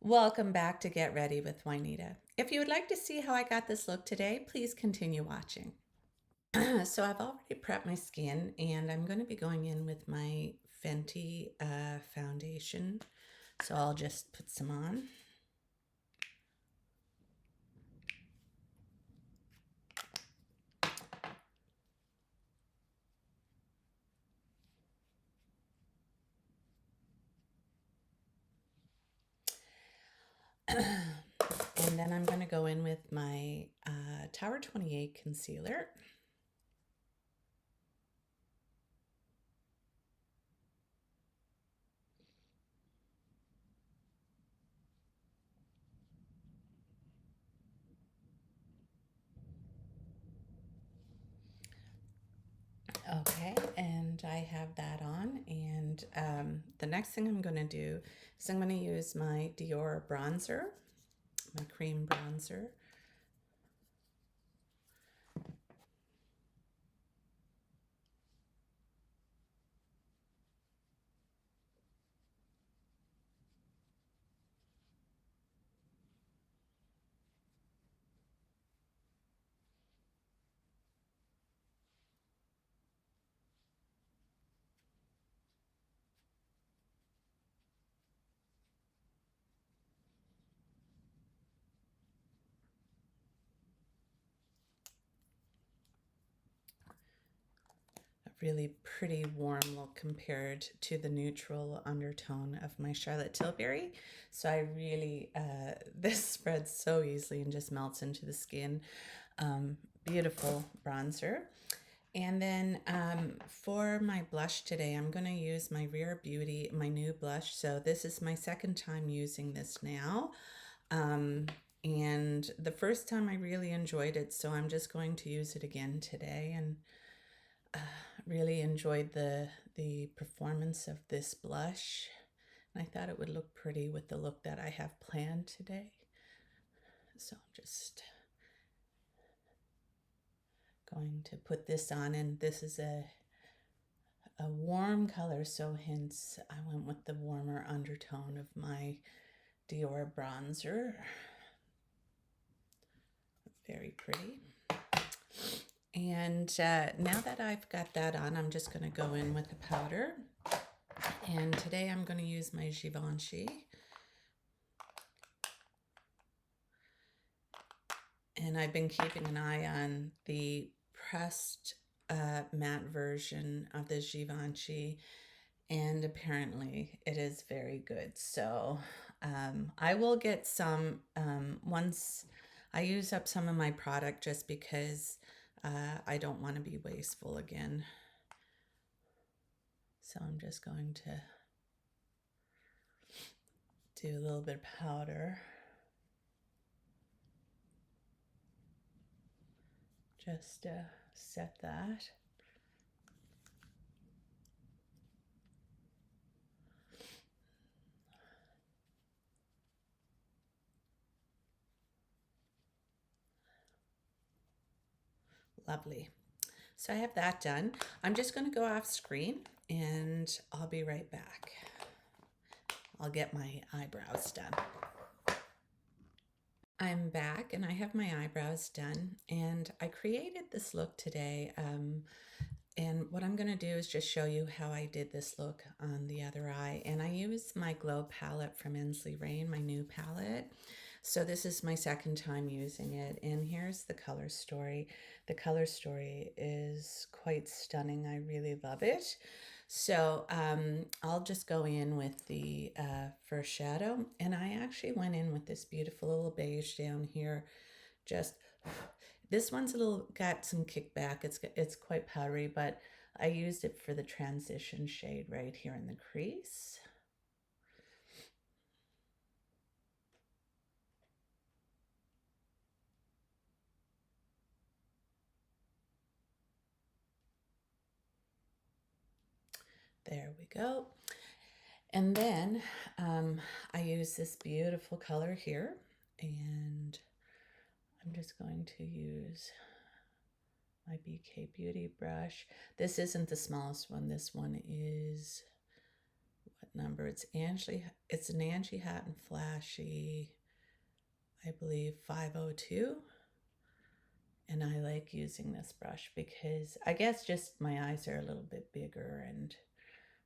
Welcome back to Get Ready with Juanita. If you would like to see how I got this look today, please continue watching. So I've already prepped my skin and I'm going to be going in with my Fenty foundation. So I'll just put some on. And then I'm going to go in with my Tower 28 concealer. Okay, and I have that on. And the next thing I'm going to do is I'm going to use my Dior bronzer, my cream bronzer. Really pretty warm look compared to the neutral undertone of my Charlotte Tilbury. So I really, this spreads so easily and just melts into the skin. Beautiful bronzer. And then for my blush today, I'm going to use my Rare Beauty, my new blush. So this is my second time using this now. And the first time I really enjoyed it, so I'm just going to use it again today. And really enjoyed the performance of this blush. And I thought it would look pretty with the look that I have planned today. So I'm just going to put this on, and this is a warm color, so hence I went with the warmer undertone of my Dior bronzer. Very pretty. And now that I've got that on, I'm just going to go in with the powder. And today I'm going to use my Givenchy. And I've been keeping an eye on the pressed matte version of the Givenchy, and apparently it is very good. So I will get some once I use up some of my product, just because I don't want to be wasteful again. So I'm just going to do a little bit of powder. Just set that. Lovely. So I have that done. I'm just going to go off screen and I'll be right back. I'll get my eyebrows done. I'm back and I have my eyebrows done, and I created this look today. And what I'm going to do is just show you how I did this look on the other eye. And I used my Glow palette from Ensley Reign, my new palette. So this is my second time using it. And here's the color story. The color story is quite stunning. I really love it. So I'll just go in with the first shadow. And I actually went in with this beautiful little beige down here. Just, this one's a little, got some kickback. It's quite powdery, but I used it for the transition shade right here in the crease. There we go. And then I use this beautiful color here, and I'm just going to use my BK Beauty brush. This isn't the smallest one. This one is, number? It's an Angie Hatton Flashy, I believe 502. And I like using this brush because I guess just my eyes are a little bit bigger, and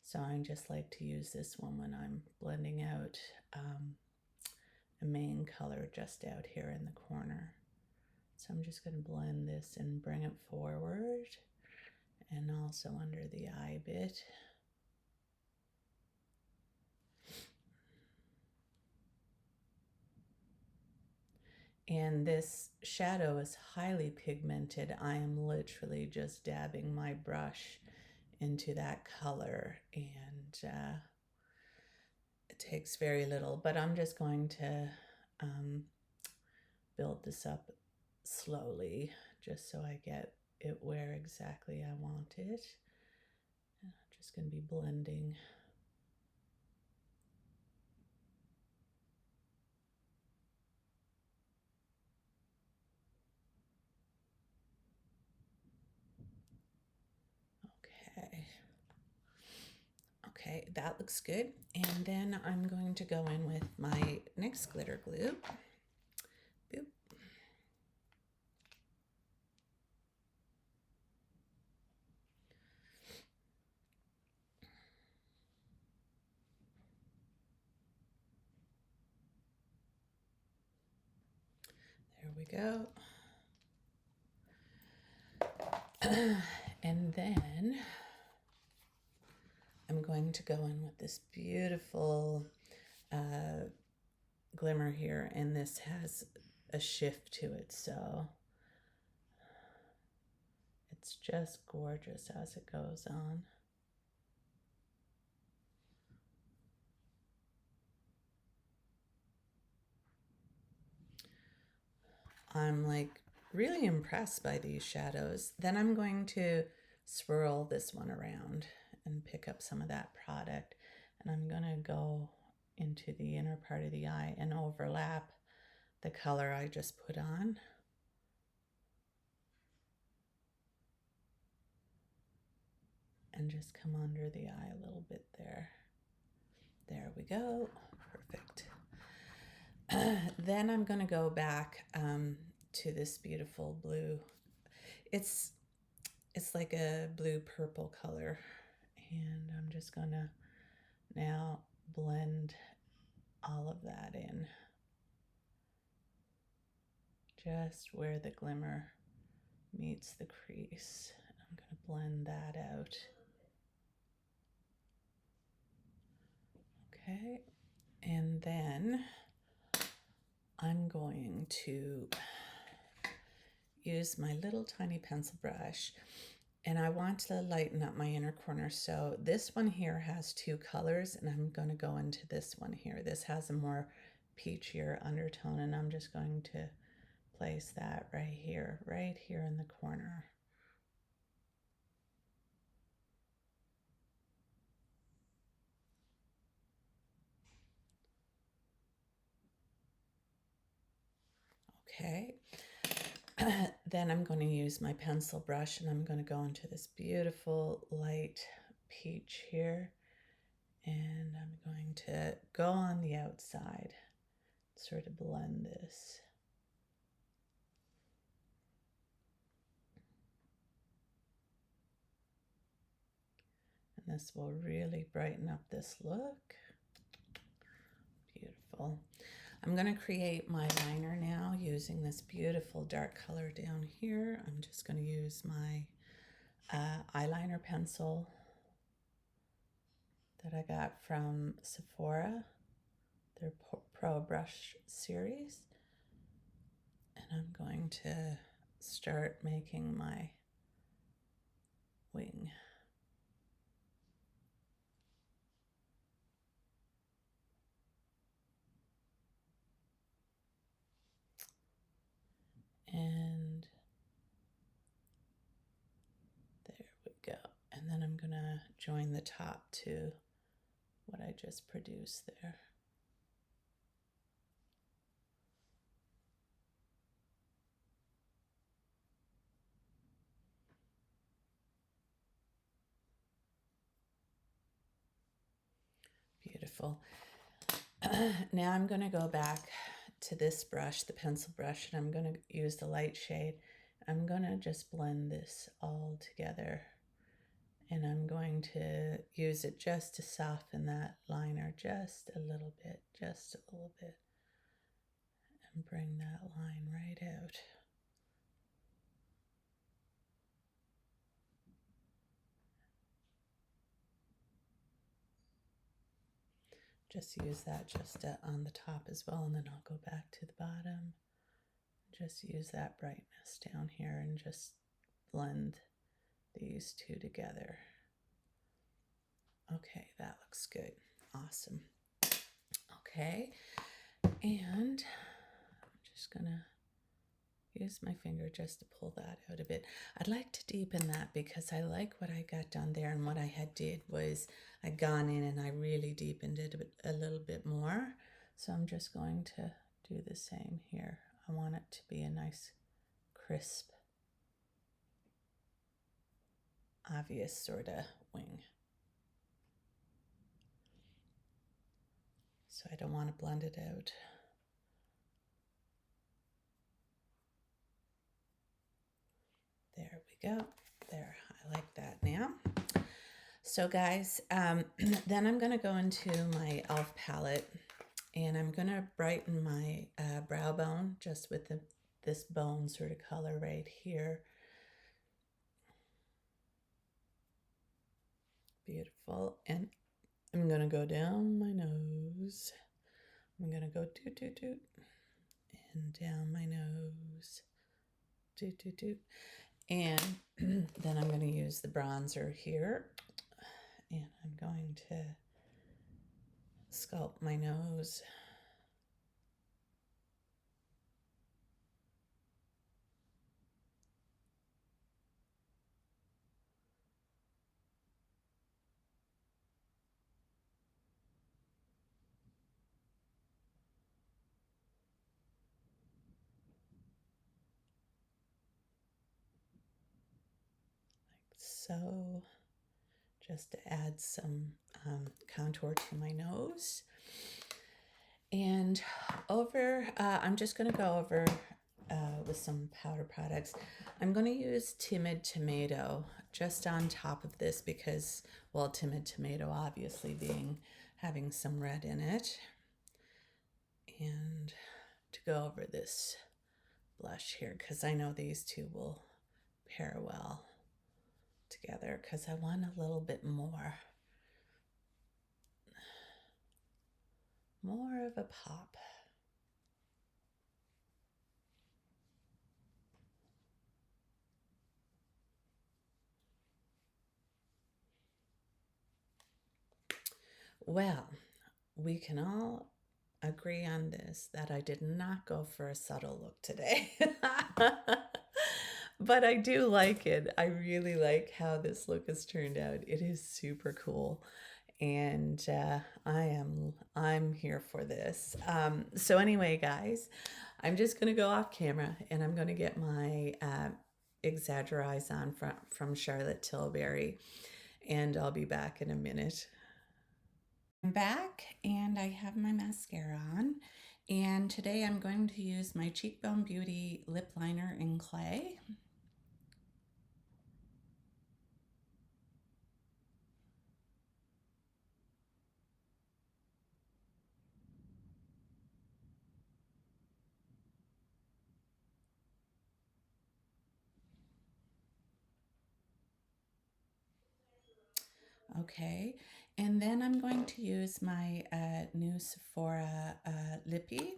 so I just like to use this one when I'm blending out a main color just out here in the corner. So I'm just going to blend this and bring it forward and also under the eye a bit. And this shadow is highly pigmented. I am literally just dabbing my brush into that color, and it takes very little, but I'm just going to build this up slowly just so I get it where exactly I want it. And I'm just going to be blending. Okay, that looks good. And then I'm going to go in with my NYX glitter glue. Boop. There we go. And then I'm going to go in with this beautiful glimmer here, and this has a shift to it, so it's just gorgeous as it goes on. I'm like really impressed by these shadows. Then I'm going to swirl this one around and pick up some of that product, and I'm going to go into the inner part of the eye and overlap the color I just put on. And just come under the eye a little bit there. There we go. Perfect. Then I'm going to go back to this beautiful blue. It's like a blue purple color, and I'm just going to now blend all of that in, just where the glimmer meets the crease. I'm going to blend that out. Okay, and then I'm going to use my little tiny pencil brush, and I want to lighten up my inner corner. So this one here has two colors, and I'm going to go into this one here. This has a more peachier undertone, and I'm just going to place that right here in the corner. Okay. Then I'm going to use my pencil brush, and I'm going to go into this beautiful light peach here, and I'm going to go on the outside, sort of blend this. And this will really brighten up this look. Beautiful. I'm going to create my liner now using this beautiful dark color down here. I'm just going to use my eyeliner pencil that I got from Sephora, their Pro Brush series. And I'm going to start making my wing. And there we go. And then I'm going to join the top to what I just produced there. beautiful. Now I'm going to go back to this brush, the pencil brush, and I'm going to use the light shade. I'm going to just blend this all together, and I'm going to use it just to soften that liner just a little bit, and bring that line right out. Just use that just on the top as well, and then I'll go back to the bottom. Just use that brightness down here and just blend these two together. Okay, that looks good. Awesome. Okay, and I'm just gonna use my finger just to pull that out a bit. I'd like to deepen that because I like what I got done there, and what I had did was I'd gone in and I really deepened it a little bit more. So I'm just going to do the same here. I want it to be a nice, crisp, obvious sort of wing. So I don't want to blend it out. There we go. There, I like that now. So guys, then I'm going to go into my e.l.f. palette, and I'm going to brighten my brow bone just with this bone sort of color right here. Beautiful. And I'm going to go down my nose. I'm going to go doot, doot, doot, and down my nose. Doot, doot, doot. And then I'm going to use the bronzer here, and I'm going to sculpt my nose. So, just to add some contour to my nose. And I'm just going to go over with some powder products. I'm going to use Timid Tomato just on top of this because, well, Timid Tomato obviously having some red in it. And to go over this blush here, because I know these two will pair well together, because I want a little bit more of a pop. Well, we can all agree on this, that I did not go for a subtle look today. But I do like it. I really like how this look has turned out. It is super cool, and I'm here for this. So anyway, guys, I'm just gonna go off camera, and I'm gonna get my Exagger-Eyes on from Charlotte Tilbury, and I'll be back in a minute. I'm back, and I have my mascara on, and today I'm going to use my Cheekbone Beauty lip liner in clay. Okay, and then I'm going to use my new Sephora lippy,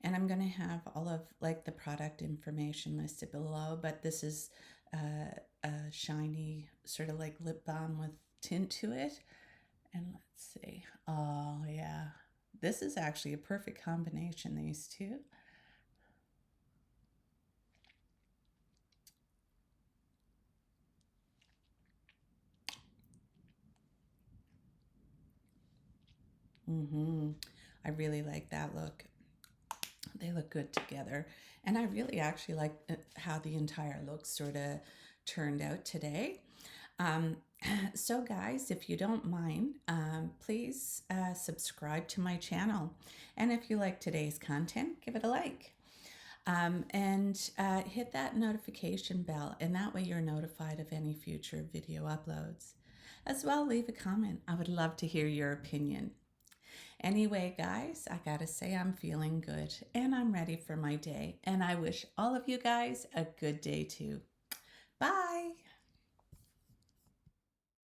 and I'm going to have all of like the product information listed below, but this is a shiny sort of like lip balm with tint to it. And let's see, oh yeah, this is actually a perfect combination, these two. I really like that look. They look good together. And I really actually like how the entire look sort of turned out today. Um, so guys, if you don't mind, please subscribe to my channel. And if you like today's content, give it a like. And hit that notification bell, and that way you're notified of any future video uploads. As well, leave a comment. I would love to hear your opinion. Anyway, guys, I gotta say I'm feeling good and I'm ready for my day. And I wish all of you guys a good day too. Bye.